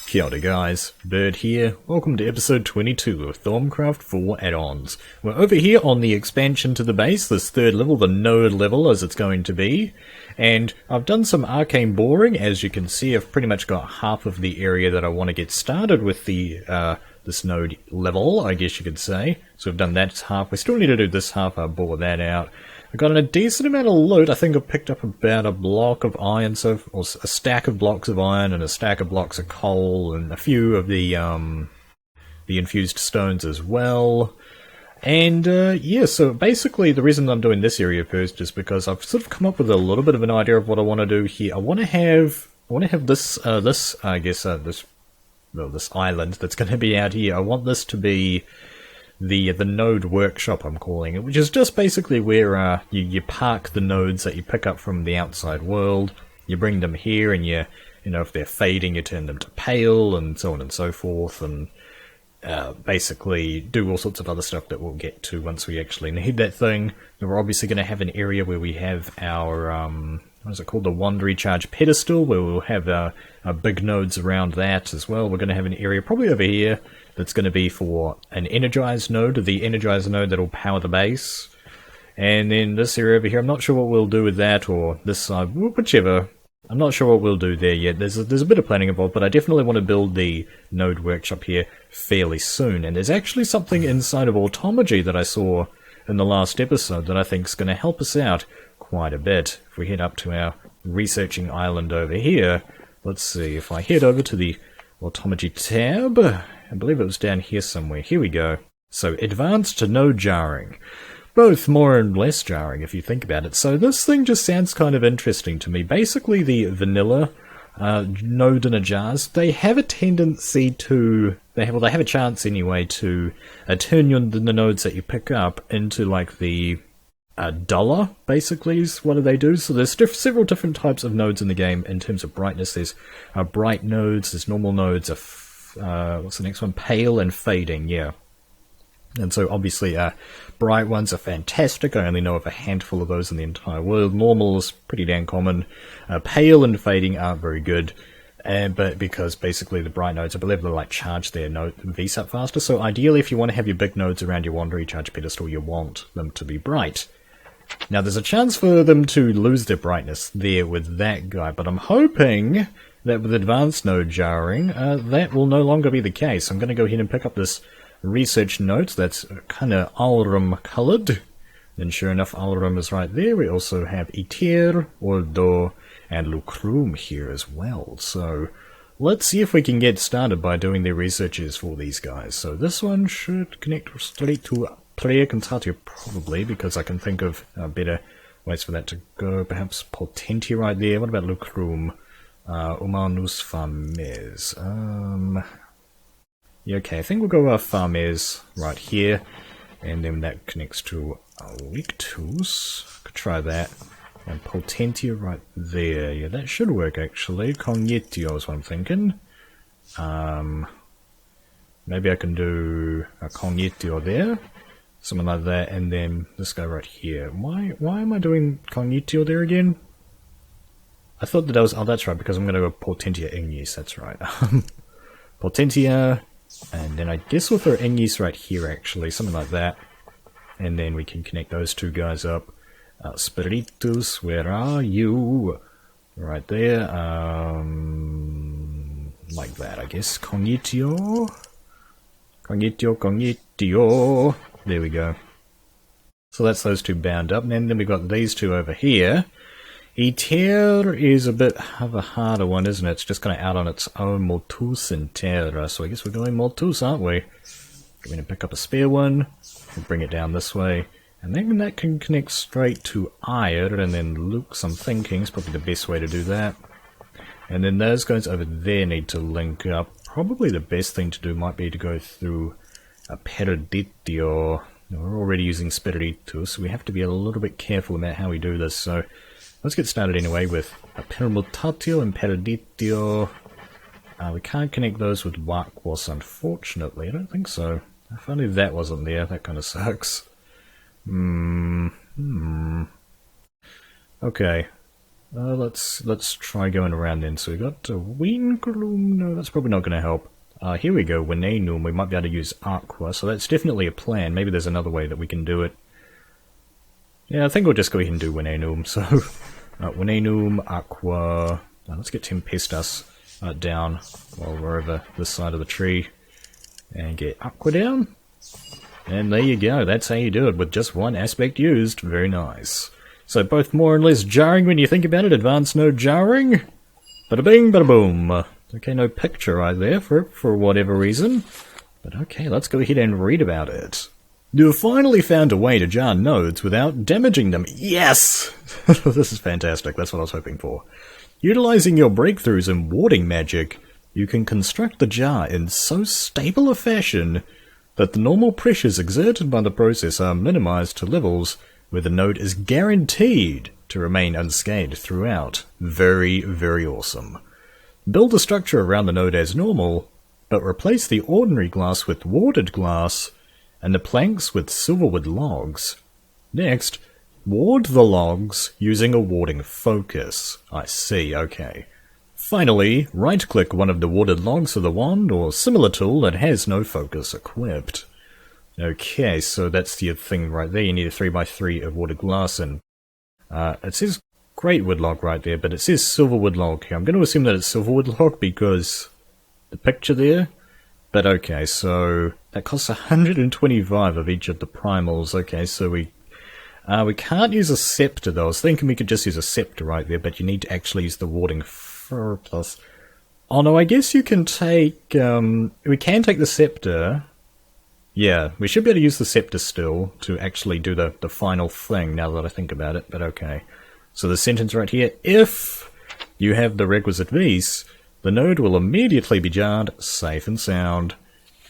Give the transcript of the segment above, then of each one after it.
Kia ora guys, Bird here. Welcome to episode 22 of Thaumcraft 4 Addons. We're over here on the expansion to the base, this third level, the node level as it's going to be. And I've done some arcane boring. As you can see, I've pretty much got half of the area that I want to get started with the this node level, I guess you could say. So we've done that half. We still need to do this half. I'll bore that out. I got a decent amount of loot. I think I picked up about a block of iron, or a stack of blocks of iron and a stack of blocks of coal and a few of the infused stones as well. And yeah, so basically the reason I'm doing this area first is because I've sort of come up with a little bit of an idea of what I want to do here. I want to have this island that's going to be out here. I want this to be the node workshop, I'm calling it, which is just basically where you park the nodes that you pick up from the outside world. You bring them here, and you know, if they're fading, you turn them to pale, and so on and so forth, and basically do all sorts of other stuff that we'll get to once we actually need that thing. And we're obviously going to have an area where we have our what is it called, the Wand Recharge pedestal, where we'll have our big nodes around that as well. We're going to have an area probably over here that's going to be for an energized node, the energized node that'll power the base. And then this area over here, I'm not sure what we'll do with that, or this side, whichever. I'm not sure what we'll do there yet. There's a bit of planning involved, but I definitely want to build the node workshop here fairly soon. And there's actually something inside of Automagy that I saw in the last episode that I think is going to help us out quite a bit. If we head up to our researching island over here, let's see, if I head over to the Automagy tab, I believe it was down here somewhere. Here we go. So, advanced to no jarring. Both more and less jarring if you think about it. So this thing just sounds kind of interesting to me. Basically the vanilla node in a jars, they have a tendency to, they have a chance anyway to turn the nodes that you pick up into like the duller, basically, is what do they do. So there's several different types of nodes in the game in terms of brightness. There's bright nodes, there's normal nodes, what's the next one? Pale and fading, yeah. And so obviously bright ones are fantastic. I only know of a handful of those in the entire world. Normal is pretty damn common. Pale and fading aren't very good. But because basically the bright nodes, I believe they like charge their VSAP faster. So ideally if you want to have your big nodes around your Wand Recharge pedestal, you want them to be bright. Now there's a chance for them to lose their brightness there with that guy. But I'm hoping that with advanced node jarring, that will no longer be the case. I'm going to go ahead and pick up this research note that's kind of Alrum coloured. Then sure enough, Alrum is right there. We also have Iter, Ordo, and Lucrum here as well. So let's see if we can get started by doing the researches for these guys. So this one should connect straight to Player Contatio probably, because I can think of better ways for that to go. Perhaps Potentia right there. What about Lucrum? Humanus Fames. Yeah, okay, I think we'll go Fames right here, and then that connects to Victus. Could try that. And Potentia right there. Yeah, that should work actually. Cognitio is what I'm thinking. Maybe I can do a Cognitio there. Something like that, and then this guy right here. Why am I doing Cognitio there again? I thought that was, oh that's right, because I'm going to go Potentia Ignis, that's right. Potentia, and then I guess we'll throw Ignis right here actually, something like that. And then we can connect those two guys up. Spiritus, where are you? Right there, like that I guess. Cognitio. Cognitio. There we go. So that's those two bound up, and then we've got these two over here. Iter is a bit of a harder one, isn't it? It's just kind of out on its own. Multus and Terra, so I guess we're going Multus, aren't we? We're going to pick up a spare one, and bring it down this way, and then that can connect straight to Ire, and then Luke's, I'm thinking, is probably the best way to do that. And then those guys over there need to link up. Probably the best thing to do might be to go through a Periditio. We're already using Spiritus, so we have to be a little bit careful about how we do this, so let's get started anyway with a Permutatio and Periditio. We can't connect those with Wakwas, unfortunately. I don't think so. If only that wasn't there, that kind of sucks. Okay. Let's try going around then. So we got Wind Gloom. No, that's probably not going to help. Here we go, Winenum. We might be able to use Aqua, so that's definitely a plan. Maybe there's another way that we can do it. Yeah, I think we'll just go ahead and do Winenum. So, Winenum, Aqua. Let's get Tempestus down while we're over this side of the tree. And get Aqua down. And there you go, that's how you do it, with just one aspect used. Very nice. So both more or less jarring when you think about it. Advanced no jarring. Bada bing, bada boom. Okay, no picture right there for whatever reason. But okay, let's go ahead and read about it. You've finally found a way to jar nodes without damaging them. Yes! This is fantastic, that's what I was hoping for. Utilizing your breakthroughs in warding magic, you can construct the jar in so stable a fashion that the normal pressures exerted by the process are minimized to levels where the node is guaranteed to remain unscathed throughout. Very, very awesome. Build the structure around the node as normal, but replace the ordinary glass with warded glass, and the planks with silverwood logs. Next, ward the logs using a warding focus. I see, okay. Finally, right-click one of the warded logs with a wand or similar tool that has no focus equipped. Okay, so that's the thing right there. You need a 3x3 of warded glass, and it says great wood log right there, but it says silverwood log here. I'm going to assume that it's silverwood log because the picture there. But okay, so that costs 125 of each of the primals. Okay, so we can't use a scepter though. I was thinking we could just use a scepter right there, but you need to actually use the warding fur plus. Oh no, I guess you can take. We can take the scepter. Yeah, we should be able to use the scepter still to actually do the final thing. Now that I think about it, but okay. So the sentence right here: if you have the requisite vis, the node will immediately be jarred, safe and sound.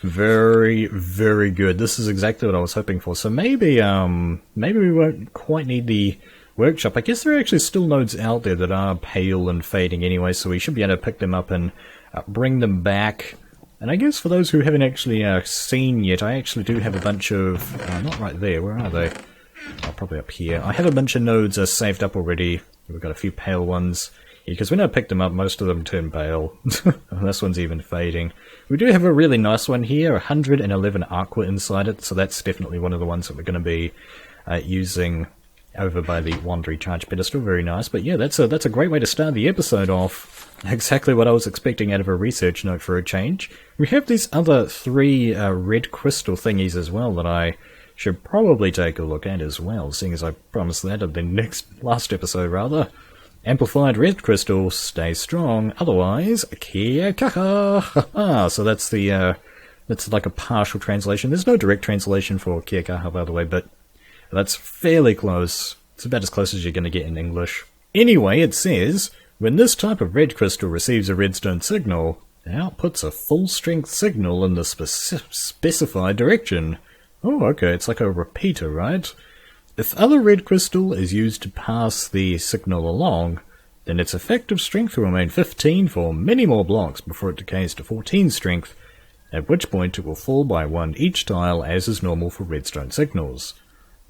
Very, very good. This is exactly what I was hoping for. So maybe we won't quite need the workshop. I guess there are actually still nodes out there that are pale and fading anyway, so we should be able to pick them up and bring them back. And I guess for those who haven't actually seen yet, I actually do have a bunch of... not right there, where are they? Oh, probably up here. I have a bunch of nodes saved up already. We've got a few pale ones. Because when I picked them up, most of them turn pale. And this one's even fading. We do have a really nice one here, 111 Aqua inside it, so that's definitely one of the ones that we're going to be using over by the Wand Recharge pedestal. Very nice. But yeah, that's a great way to start the episode off. Exactly what I was expecting out of a research note for a change. We have these other 3 red crystal thingies as well that I should probably take a look at as well, seeing as I promised that at the last episode rather. Amplified red crystal, stay strong, otherwise, kia kaha. So that's that's like a partial translation. There's no direct translation for kia kaha, by the way, but that's fairly close. It's about as close as you're going to get in English. Anyway, it says, when this type of red crystal receives a redstone signal, it outputs a full-strength signal in the specified direction. Oh, okay, it's like a repeater, right? If other red crystal is used to pass the signal along, then its effective strength will remain 15 for many more blocks before it decays to 14 strength, at which point it will fall by 1 each tile as is normal for redstone signals.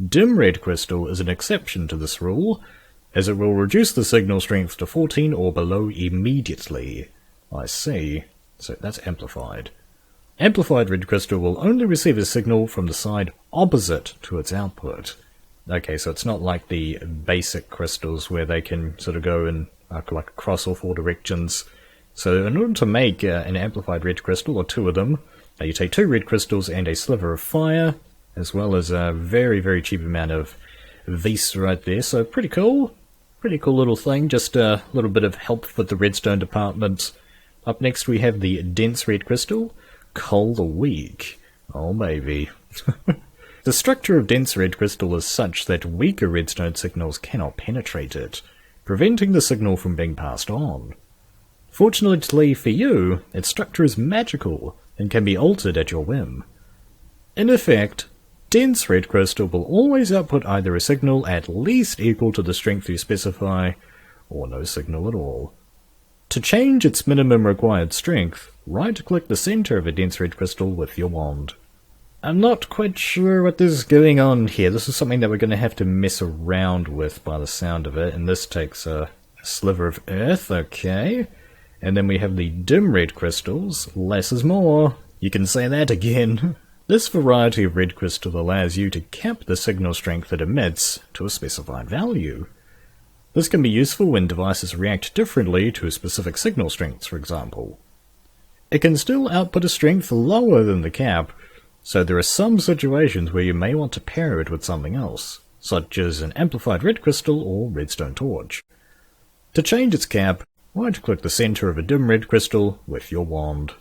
Dim red crystal is an exception to this rule, as it will reduce the signal strength to 14 or below immediately. I see. So that's amplified. Amplified red crystal will only receive a signal from the side opposite to its output. Okay, so it's not like the basic crystals where they can sort of go in like across all 4 directions. So in order to make an amplified red crystal, or 2 of them, you take 2 red crystals and a sliver of fire, as well as a very, very cheap amount of vis right there. So pretty cool. Pretty cool little thing. Just a little bit of help with the redstone department. Up next we have the dense red crystal, Coal the Weak. Oh, maybe. The structure of dense red crystal is such that weaker redstone signals cannot penetrate it, preventing the signal from being passed on. Fortunately for you, its structure is magical and can be altered at your whim. In effect, dense red crystal will always output either a signal at least equal to the strength you specify, or no signal at all. To change its minimum required strength, right-click the center of a dense red crystal with your wand. I'm not quite sure what is going on here. This is something that we're going to have to mess around with by the sound of it, and this takes a A sliver of earth, okay. And then we have the dim red crystals. Less is more. You can say that again. This variety of red crystal allows you to cap the signal strength it emits to a specified value. This can be useful when devices react differently to specific signal strengths, for example. It can still output a strength lower than the cap, so there are some situations where you may want to pair it with something else, such as an amplified red crystal or redstone torch. To change its cap, right-click the center of a dim red crystal with your wand.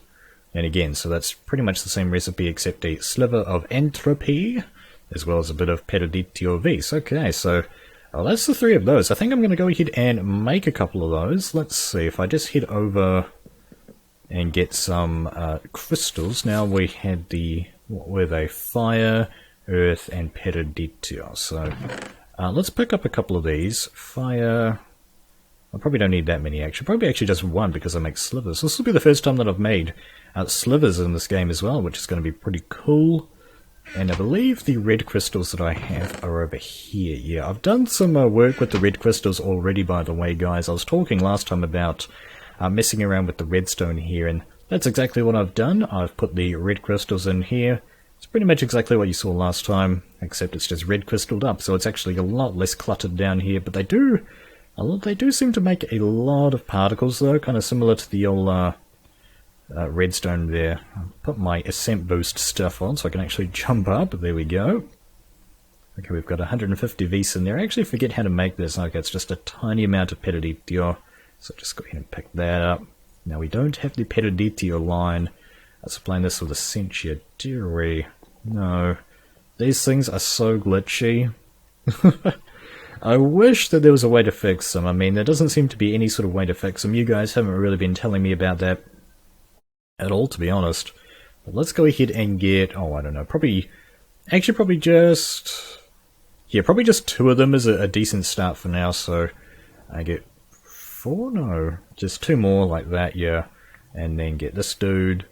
And again, so that's pretty much the same recipe except a sliver of entropy, as well as a bit of peridotio vis. Okay, so that's the three of those. I think I'm going to go ahead and make a couple of those. Let's see, if I just head over and get some crystals. Now we had the, what were they? Fire, earth, and peridotio. So let's pick up a couple of these. Fire, I probably don't need that many actually. Probably actually just one because I make slivers. This will be the first time that I've made slivers in this game as well, which is going to be pretty cool. And I believe the red crystals that I have are over here. Yeah, I've done some work with the red crystals already, by the way, guys. I was talking last time about messing around with the redstone here, and that's exactly what I've done. I've put the red crystals in here. It's pretty much exactly what you saw last time, except it's just red crystalled up, so it's actually a lot less cluttered down here. But they do seem to make a lot of particles, though, kind of similar to the old redstone there. I'll put my ascent boost stuff on so I can actually jump up. There we go. Okay, we've got 150 vis in there. I actually forget how to make this. Okay, it's just a tiny amount of peridotio. So just go ahead and pick that up. Now we don't have the peridotio line. Let's supplying this with essentia, do we? No. These things are so glitchy. I wish that there was a way to fix them. I mean, there doesn't seem to be any sort of way to fix them. You guys haven't really been telling me about that at all, to be honest. But let's go ahead and get, oh, I don't know, probably just, yeah, probably just two of them is a decent start for now. So I get four, no, just two more like that, yeah. And then get this dude,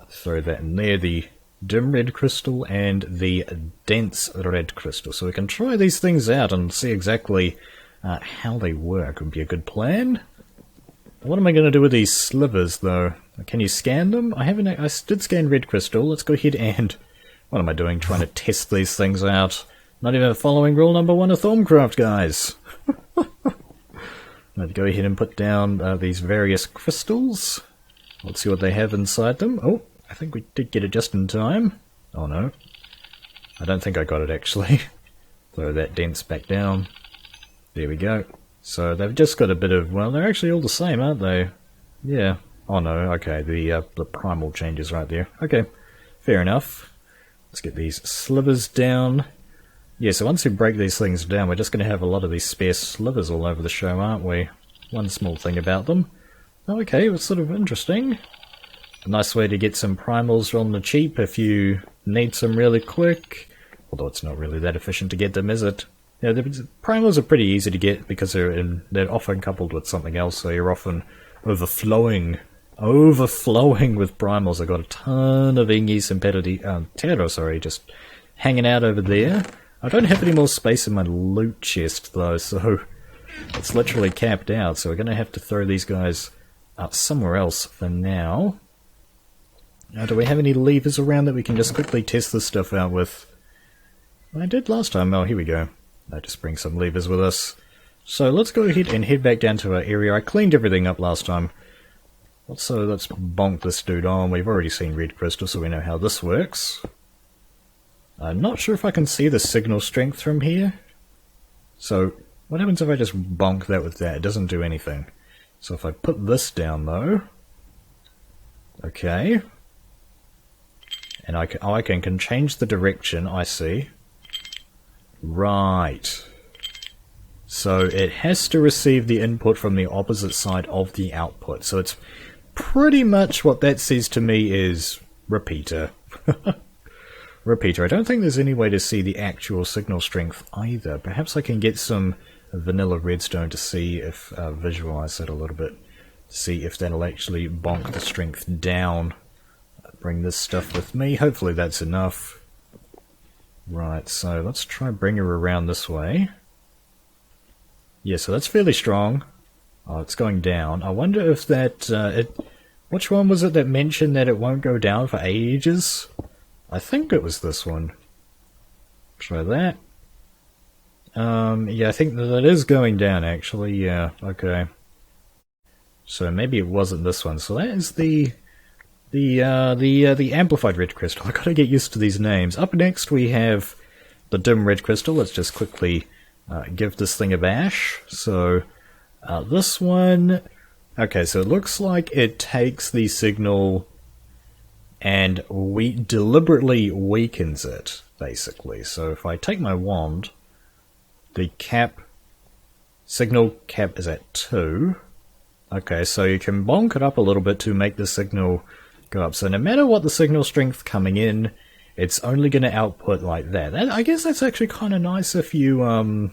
throw that in there, the dim red crystal and the dense red crystal. So we can try these things out and see exactly how they work. Would be a good plan. What am I going to do with these slivers, though? Can you scan them? I did scan red crystal. Let's go ahead and, what am I doing? Trying to test these things out. Not even following rule number 1 of Thaumcraft, guys. Let's go ahead and put down these various crystals. Let's see what they have inside them. Oh, I think we did get it just in time. Oh no. I don't think I got it actually. Throw that dense back down. There we go. So they've just got a bit of, well, they're actually all the same, aren't they? Yeah. Oh no, okay, the primal changes right there. Okay, fair enough. Let's get these slivers down. Yeah, so once we break these things down, we're just going to have a lot of these spare slivers all over the show, aren't we? One small thing about them. Oh, okay, it's sort of interesting. A nice way to get some primals on the cheap if you need some really quick. Although it's not really that efficient to get them, is it? Yeah, the primals are pretty easy to get because they're often coupled with something else, so you're often overflowing with primals. I got a ton of Ingis and Terro, sorry, just hanging out over there. I don't have any more space in my loot chest though, so it's literally capped out, so we're going to have to throw these guys up somewhere else for now. Now, do we have any levers around that we can just quickly test this stuff out with? I did last time. Oh, here we go. I'll just bring some levers with us. So let's go ahead and head back down to our area. I cleaned everything up last time. So let's bonk this dude on. We've already seen red crystal, so we know how this works. I'm not sure if I can see the signal strength from here. So what happens if I just bonk that with that? It doesn't do anything. So if I put this down though, okay, and I can change the direction. I see. Right. So it has to receive the input from the opposite side of the output. So it's pretty much what that says to me is repeater. Repeater. I don't think there's any way to see the actual signal strength either. Perhaps I can get some vanilla redstone to see if, visualize that a little bit, see if that'll actually bonk the strength down. Bring this stuff with me. Hopefully that's enough. Right, so let's try bring her around this way. Yeah, so that's fairly strong. Oh, it's going down. I wonder if that... which one was it that mentioned that it won't go down for ages? I think it was this one. Try that. Yeah, I think that it is going down, actually. Yeah, okay. So maybe it wasn't this one. So that is the amplified red crystal. I gotta get used to these names. Up next we have the dim red crystal. Let's just quickly give this thing a bash. So this one, okay, so it looks like it takes the signal and we deliberately weakens it, basically. So if I take my wand, the signal cap is at 2. Okay, so you can bonk it up a little bit to make the signal go up. So no matter what the signal strength coming in, it's only going to output like that. I guess that's actually kind of nice if you,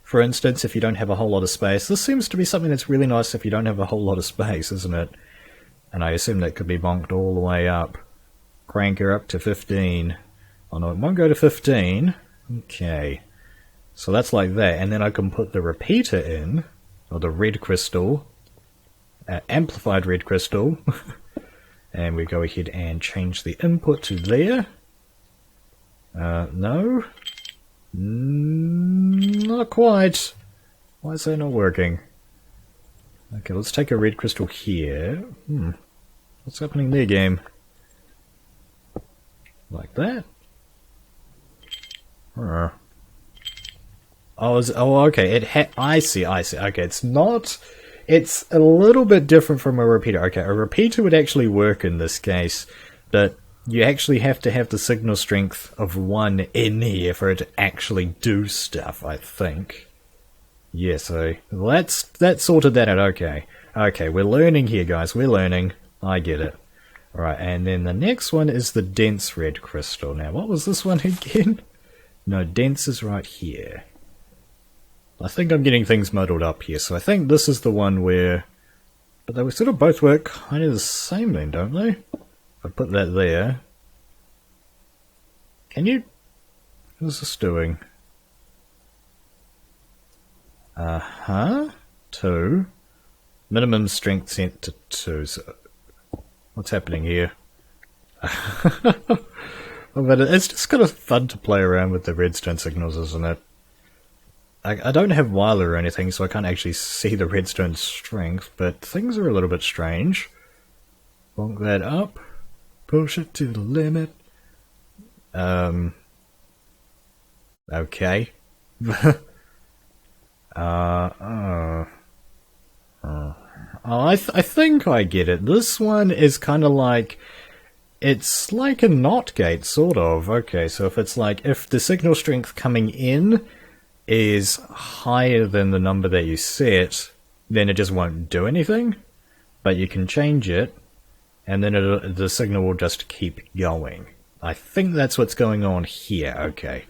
for instance, if you don't have a whole lot of space. This seems to be something that's really nice if you don't have a whole lot of space, isn't it? And I assume that could be bonked all the way up. Crank her up to 15. Oh no, it won't go to 15. Okay. So that's like that. And then I can put the repeater in, or the red crystal, amplified red crystal. And we go ahead and change the input to there. No. Not quite. Why is that not working? Okay, let's take a red crystal here. What's happening there, game? Like that? Oh, okay. I see. Okay, it's not... It's a little bit different from a repeater. Okay, a repeater would actually work in this case, but you actually have to have the signal strength of 1 in here for it to actually do stuff, I think. Yeah, so that sorted that out. Okay. Okay, we're learning here, guys. We're learning. I get it. Alright, and then the next one is the dense red crystal. Now, what was this one again? No, dense is right here. I think I'm getting things muddled up here, so I think this is the one where... But they sort of both work kind of the same then, don't they? If I put that there... Can you... What is this doing? 2. Minimum strength sent to 2, so... What's happening here? But it's just kind of fun to play around with the redstone signals, isn't it? I don't have Wyler or anything, so I can't actually see the redstone strength, but things are a little bit strange. Bonk that up. Push it to the limit. Okay. I think I get it. This one is kind of like... It's like a NOT gate, sort of. Okay, so if it's like... If the signal strength coming in is higher than the number that you set, then it just won't do anything. But you can change it, and then the signal will just keep going. I think that's what's going on here. Okay.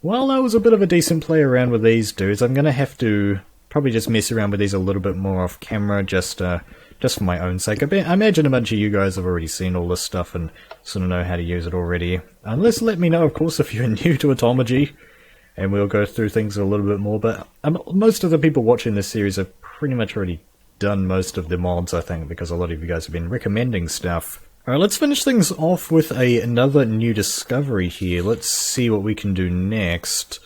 Well, that was a bit of a decent play around with these dudes. I'm going to have to probably just mess around with these a little bit more off camera, just for my own sake. I imagine a bunch of you guys have already seen all this stuff and sort of know how to use it already. Unless, let me know, of course, if you're new to Automagy, and we'll go through things a little bit more. But most of the people watching this series have pretty much already done most of the mods, I think, because a lot of you guys have been recommending stuff. Alright, let's finish things off with another new discovery here. Let's see what we can do next.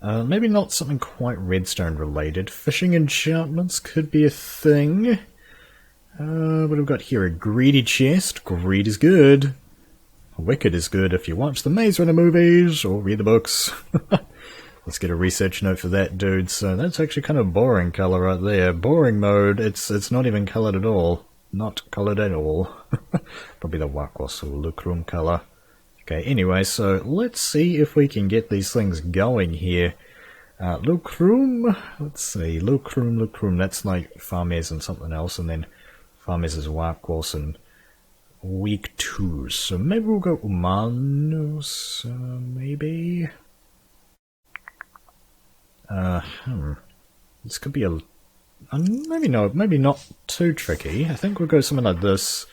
Maybe not something quite redstone related. Fishing enchantments could be a thing. What have we got here? A greedy chest. Greed is good. Wicked is good if you watch the Maze Runner movies or read the books. Let's get a research note for that, dude. So that's actually kind of boring color right there. Boring mode. It's not even colored at all. Not colored at all. Probably the Wakwas or Lucrum color. Okay, anyway, so let's see if we can get these things going here. Lucrum, let's see, Lucrum, that's like Farmers and something else, and then Farmers is Wakwas and week 2. So maybe we'll go Humanos, maybe? This could be a... maybe not too tricky. I think we'll go something like this,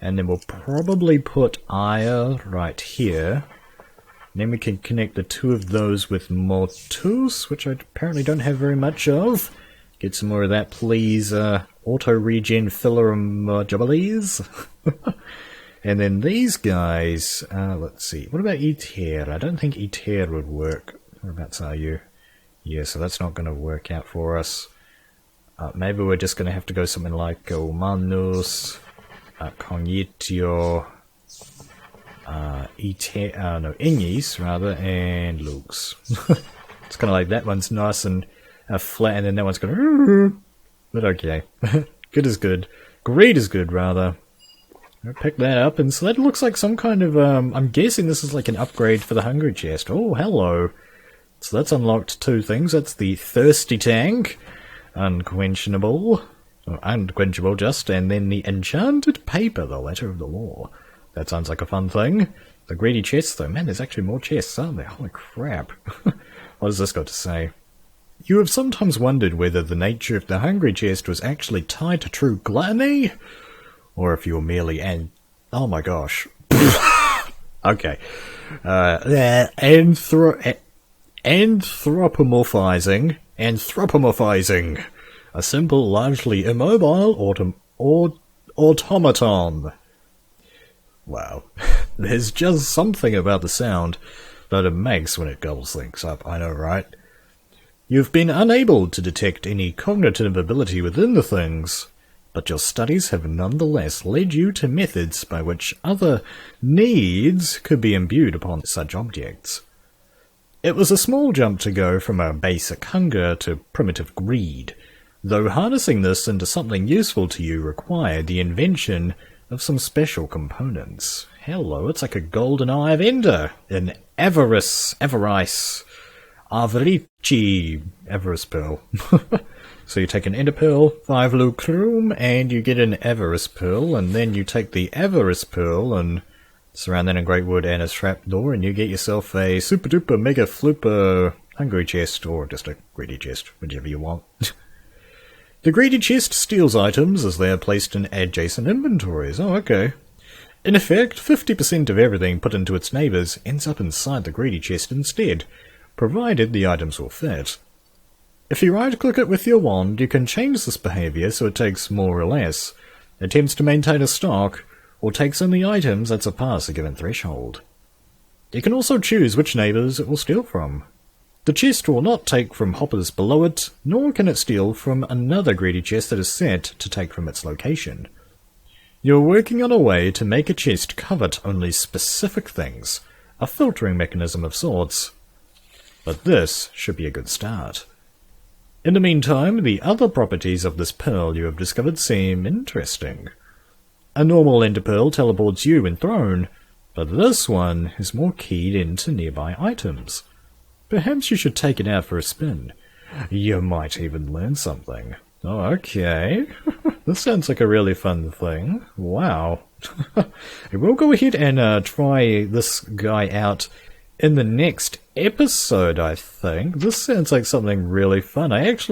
and then we'll probably put Aya right here. And then we can connect the 2 of those with Mortus, which I apparently don't have very much of. Get some more of that, please. Auto-regen filler modules. And then these guys, let's see. What about Eter? I don't think Eter would work. Whereabouts are you? Yeah, so that's not going to work out for us. Maybe we're just going to have to go something like Manus, Cognitio, Ingis, rather, and Lux. It's kind of like that one's nice and flat, and then that one's going to... But okay. Good is good. Great is good, rather. I'll pick that up, and so that looks like some kind of... I'm guessing this is like an upgrade for the Hungry Chest. Oh, hello. So that's unlocked 2 things. That's the Thirsty Tank, Unquenchable, just, and then the Enchanted Paper, the Letter of the Law. That sounds like a fun thing. The Greedy Chest, though. Man, there's actually more chests, aren't there? Holy crap. What has this got to say? You have sometimes wondered whether the nature of the Hungry Chest was actually tied to true gluttony, or if you were merely oh my gosh. Okay. Anthropomorphizing a simple, largely immobile automaton. Wow. There's just something about the sound that it makes when it gobbles things up, I know, right? You've been unable to detect any cognitive ability within the things, but your studies have nonetheless led you to methods by which other needs could be imbued upon such objects. It was a small jump to go from a basic hunger to primitive greed, though harnessing this into something useful to you required the invention of some special components. Hello, it's like a golden eye of Ender, an Avarice Pearl. So you take an Ender Pearl, 5 Lucrum, and you get an Avarice Pearl, and then you take the Avarice Pearl and surround that in Great Wood and a Trapdoor, and you get yourself a super duper mega flooper Hungry Chest, or just a Greedy Chest, whichever you want. The Greedy Chest steals items as they are placed in adjacent inventories. Oh, okay. In effect, 50% of everything put into its neighbours ends up inside the Greedy Chest instead, provided the items will fit. If you right-click it with your wand, you can change this behaviour so it takes more or less, attempts to maintain a stock, or takes only items that surpass a given threshold. You can also choose which neighbours it will steal from. The chest will not take from hoppers below it, nor can it steal from another greedy chest that is set to take from its location. You are working on a way to make a chest covet only specific things, a filtering mechanism of sorts. But this should be a good start. In the meantime, the other properties of this pearl you have discovered seem interesting. A normal ender pearl teleports you when thrown, but this one is more keyed into nearby items. Perhaps you should take it out for a spin. You might even learn something. Oh, okay. This sounds like a really fun thing. Wow. We'll go ahead and try this guy out in the next episode, I think. This sounds like something really fun. This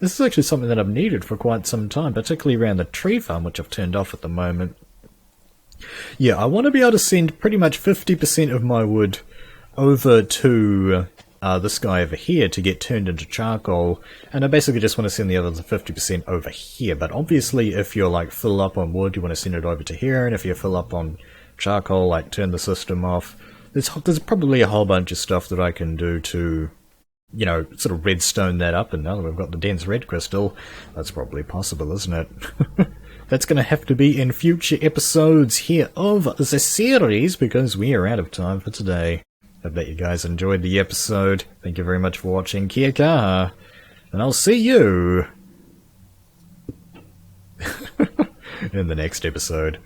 is actually something that I've needed for quite some time, particularly around the tree farm, which I've turned off at the moment. Yeah, I want to be able to send pretty much 50% of my wood over to this guy over here to get turned into charcoal, and I basically just want to send the other 50% over here. But obviously if you're like full up on wood, you want to send it over to here, and if you're full up on charcoal, like turn the system off. There's probably a whole bunch of stuff that I can do to, you know, sort of redstone that up, and now that we've got the dense red crystal, that's probably possible, isn't it? That's going to have to be in future episodes here of the series, because we are out of time for today. I bet you guys enjoyed the episode. Thank you very much for watching. Kia kaha. And I'll see you in the next episode.